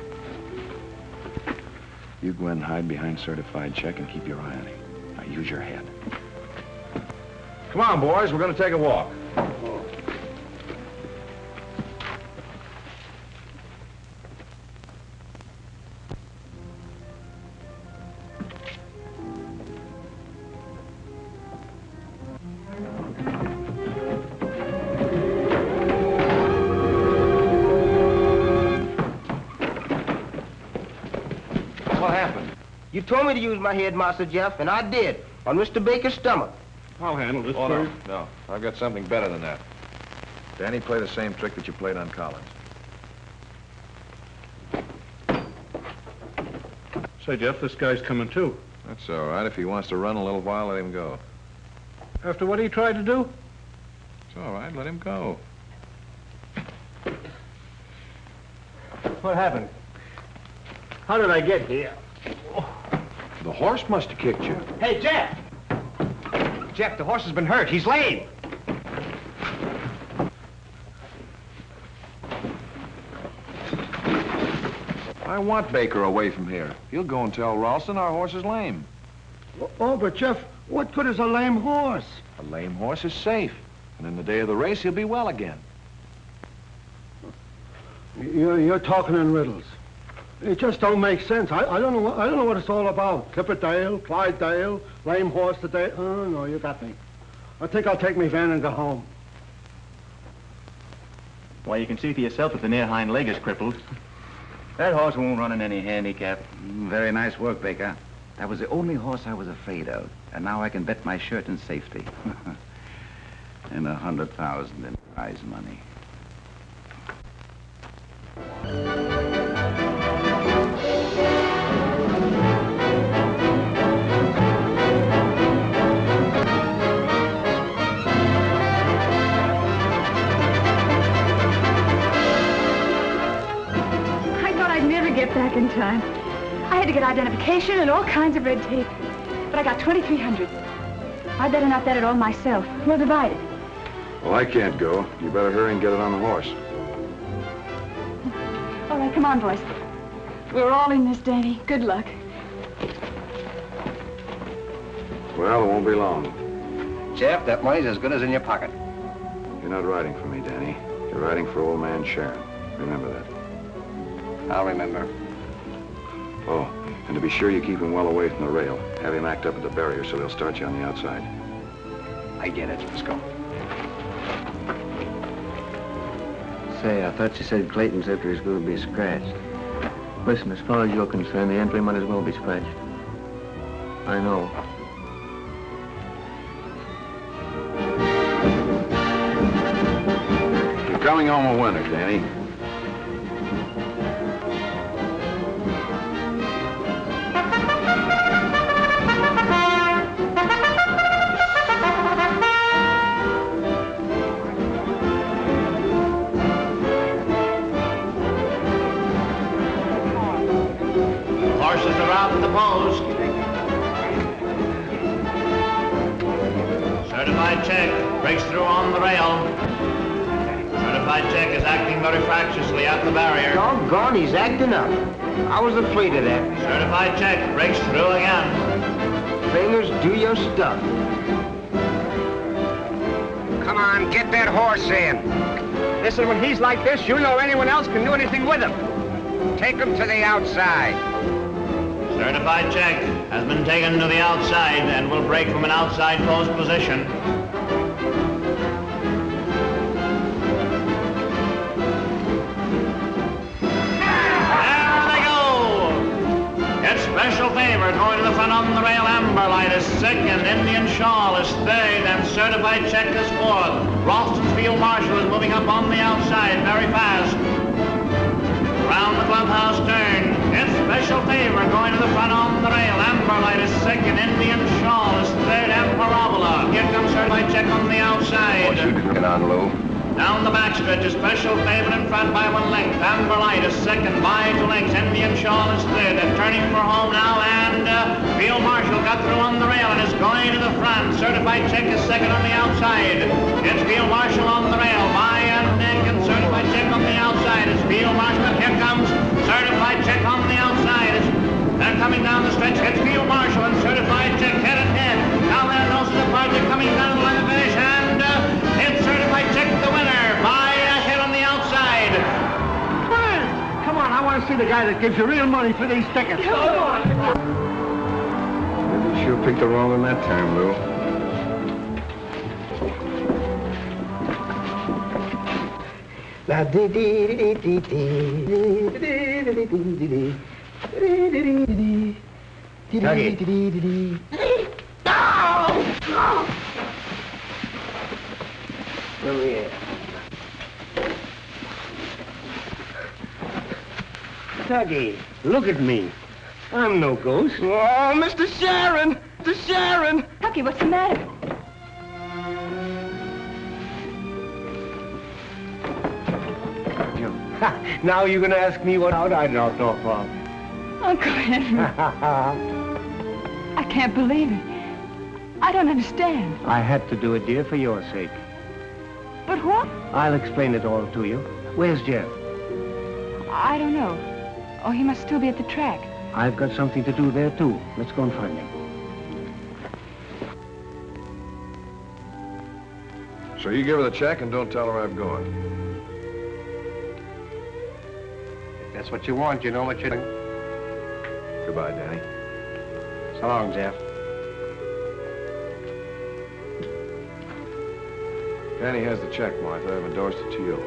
you go and hide behind certified check and keep your eye on him. Now, use your head. Come on, boys, we're going to take a walk. You told me to use my head, Master Jeff, and I did, on Mr. Baker's stomach. I'll handle this Oh, first. no. I've got something better than that. Danny, play the same trick that you played on Collins. Say, Jeff, this guy's coming too. That's all right. If he wants to run a little while, let him go. After what he tried to do? It's all right. Let him go. What happened? How did I get here? The horse must have kicked you. Hey, Jeff! Jeff, the horse has been hurt. He's lame. I want Baker away from here. He'll go and tell Ralston our horse is lame. Oh, but Jeff, what good is a lame horse? A lame horse is safe. And in the day of the race, he'll be well again. You're talking in riddles. It just don't make sense. I don't know what it's all about. Clipperdale, Clydesdale, lame horse today. Oh, no, you got me. I think I'll take me van and go home. Why, you can see for yourself if the near hind leg is crippled. That horse won't run in any handicap. Very nice work, Baker. That was the only horse I was afraid of. And now I can bet my shirt in safety. And 100,000 in prize money. back in time. I had to get identification and all kinds of red tape. But I got 2,300. I better not bet it all myself. We'll divide it. Well, I can't go. You better hurry and get it on the horse. All right, come on, boys. We're all in this, Danny. Good luck. Well, it won't be long. Jeff, that money's as good as in your pocket. You're not riding for me, Danny. You're riding for old man Sharon. Remember that. I'll remember. Oh, and to be sure you keep him well away from the rail. Have him act up at the barrier so he'll start you on the outside. I get it. Let's go. Say, I thought you said Clayton's entry is going to be scratched. Listen, as far as you're concerned, the entry might as well be scratched. I know. You're coming home a winner, Danny. Horses are out at the post. Certified check breaks through on the rail. Certified check is acting very fractiously at the barrier. Doggone, he's acting up. I was afraid of that. Certified check breaks through again. Fingers, do your stuff. Come on, get that horse in. Listen, when he's like this, you know anyone else can do anything with him. Take him to the outside. Certified check has been taken to the outside and will break from an outside post position. There they go! It's special favor going to the front on the rail. Amber Light is second, Indian Shawl is third, and certified check is fourth. Ralston's Field Marshal is moving up on the outside very fast. Round the clubhouse turn. It's special favor going to the front on the rail. Amber Light is second. Indian Shawl is third. And Parabola. Here comes certified check on the outside. What you drinking on, Lou? Down the backstretch is special favor in front by 1 length. Amber Light is second by 2 lengths. Indian Shawl is third. They're turning for home now, and Field Marshal got through on the rail and is going to the front. Certified check is second on the outside. It's Field Marshal on the rail by a neck, and certified check on the outside. It's Field Marshal. Here comes certified check on the outside. They're coming down the stretch. It's Field Marshal and certified check head and head. Now their noses apart. They're coming down the line of finish, and it's certified check the winner by a head on the outside. Come on, I want to see the guy that gives you real money for these tickets. Maybe you sure picked the wrong one that time, Lou. La dee dee dee dee dee dee dee dee dee. Tuggy, look at me. I'm no ghost. Oh, Mr. Sharon! Mr. Sharon! Tucky, what's the matter? Now you're going to ask me what out I don't know from. Uncle Henry. I can't believe it. I don't understand. I had to do it, dear, for your sake. But what? I'll explain it all to you. Where's Jeff? I don't know. Oh, he must still be at the track. I've got something to do there, too. Let's go and find him. So you give her the check and don't tell her I'm going. If that's what you want, you know what you're doing. Goodbye, Danny. So long, Jeff. Danny has the check, Martha. I've endorsed it to you.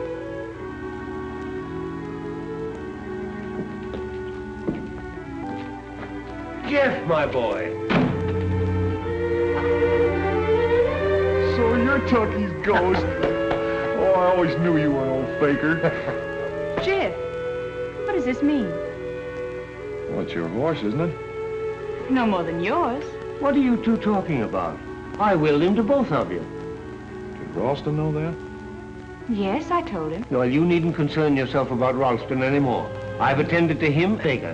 Jeff, my boy. So you're Tucky's ghost. Oh, I always knew you were an old faker. Jeff, what does this mean? Well, it's your horse, isn't it? No more than yours. What are you two talking about? I willed him to both of you. Did Ralston know that? Yes, I told him. Well, you needn't concern yourself about Ralston anymore. I've attended to him, Baker.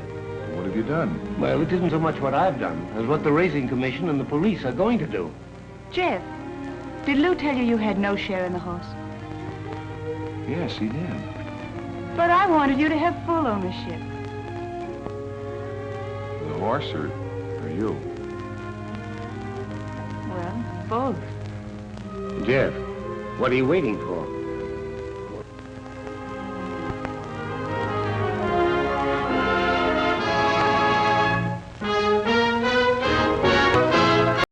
What have you done? Well, it isn't so much what I've done as what the Racing Commission and the police are going to do. Jeff, did Lou tell you had no share in the horse? Yes, he did. But I wanted you to have full ownership. The horse or you? Well, both. Jeff, what are you waiting for?